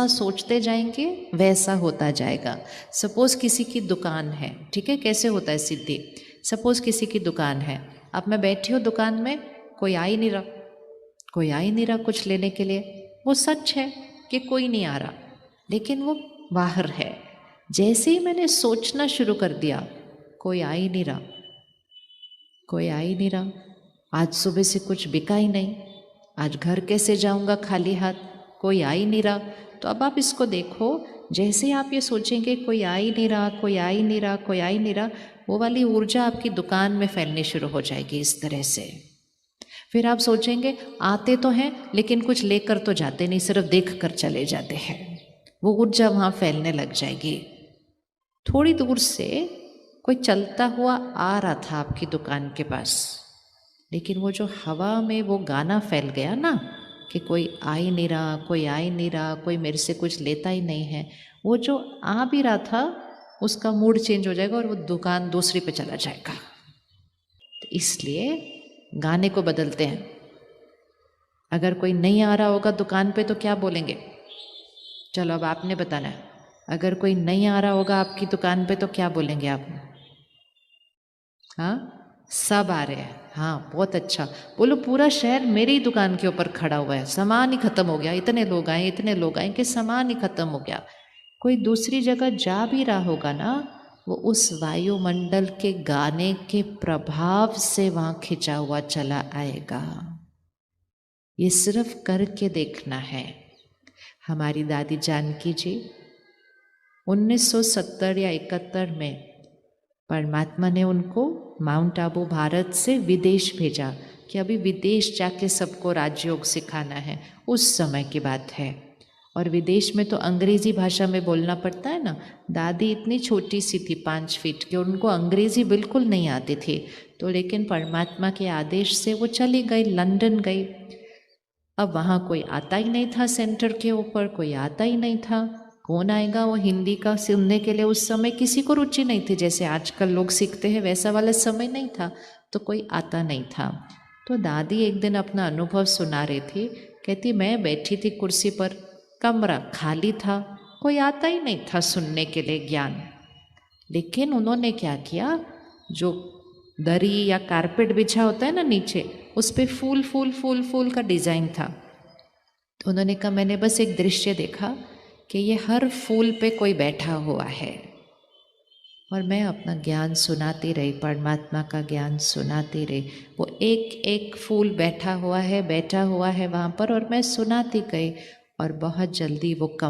सोचते जाएंगे वैसा होता जाएगा। सपोज किसी की दुकान है, ठीक है, कैसे होता है सिद्धि। सपोज किसी की दुकान है, अब मैं बैठी हूँ दुकान में, कोई आ ही नहीं रहा, कोई आ ही नहीं रहा कुछ लेने के लिए। वो सच है कि कोई नहीं आ रहा, लेकिन वो बाहर है। जैसे ही मैंने सोचना शुरू कर दिया, कोई आ ही नहीं रहा, कोई आ ही नहीं रहा, आज सुबह से कुछ बिका ही नहीं, आज घर कैसे जाऊंगा खाली हाथ, कोई आ ही नहीं रहा। तो अब आप इसको देखो, जैसे ही आप ये सोचेंगे कोई आ ही नहीं रहा, कोई आ ही नहीं रहा, कोई आ ही नहीं रहा, वो वाली ऊर्जा आपकी दुकान में फैलनी शुरू हो जाएगी इस तरह से। फिर आप सोचेंगे आते तो हैं लेकिन कुछ लेकर तो जाते नहीं, सिर्फ देख कर चले जाते हैं। वो ऊर्जा वहाँ फैलने लग जाएगी। थोड़ी दूर से कोई चलता हुआ आ रहा था आपकी दुकान के पास, लेकिन वो जो हवा में वो गाना फैल गया ना कि कोई आ ही नहीं रहा, कोई आ ही नहीं रहा, कोई मेरे से कुछ लेता ही नहीं है, वो जो आ भी रहा था उसका मूड चेंज हो जाएगा और वो दुकान दूसरी पे चला जाएगा। तो इसलिए गाने को बदलते हैं। अगर कोई नहीं आ रहा होगा दुकान पे तो क्या बोलेंगे? चलो अब आपने बताना है। अगर कोई नहीं आ रहा होगा आपकी दुकान पे तो क्या बोलेंगे आप? हाँ, सब आ रहे हैं। हाँ, बहुत अच्छा। बोलो पूरा शहर मेरी ही दुकान के ऊपर खड़ा हुआ है, सामान ही खत्म हो गया, इतने लोग आए, इतने लोग आए कि सामान ही खत्म हो गया। कोई दूसरी जगह जा भी रहा होगा ना, वो उस वायुमंडल के गाने के प्रभाव से वहां खिंचा हुआ चला आएगा। ये सिर्फ करके देखना है। हमारी दादी जानकी जी 1970 या 71 में परमात्मा ने उनको माउंट आबू भारत से विदेश भेजा कि अभी विदेश जाके सबको राजयोग सिखाना है। उस समय की बात है। और विदेश में तो अंग्रेज़ी भाषा में बोलना पड़ता है ना। दादी इतनी छोटी सी थी 5 फीट की, उनको अंग्रेज़ी बिल्कुल नहीं आती थी। तो लेकिन परमात्मा के आदेश से वो चली गई, लंदन गई। अब वहाँ कोई आता ही नहीं था, सेंटर के ऊपर कोई आता ही नहीं था। कौन आएगा वो हिंदी का सुनने के लिए? उस समय किसी को रुचि नहीं थी, जैसे आजकल लोग सीखते हैं वैसा वाला समय नहीं था, तो कोई आता नहीं था। तो दादी एक दिन अपना अनुभव सुना रही थी। कहती मैं बैठी थी कुर्सी पर, कमरा खाली था, कोई आता ही नहीं था सुनने के लिए ज्ञान। लेकिन उन्होंने क्या किया, जो दरी या कारपेट बिछा होता है ना नीचे, उस पे फूल फूल फूल फूल का डिज़ाइन था। तो उन्होंने कहा मैंने बस एक दृश्य देखा कि ये हर फूल पे कोई बैठा हुआ है। और मैं अपना ज्ञान सुनाती रही, परमात्मा का ज्ञान सुनाती रही। वो एक एक फूल बैठा हुआ है, बैठा हुआ है वहाँ पर, और मैं सुनाती गई। और बहुत जल्दी वो कम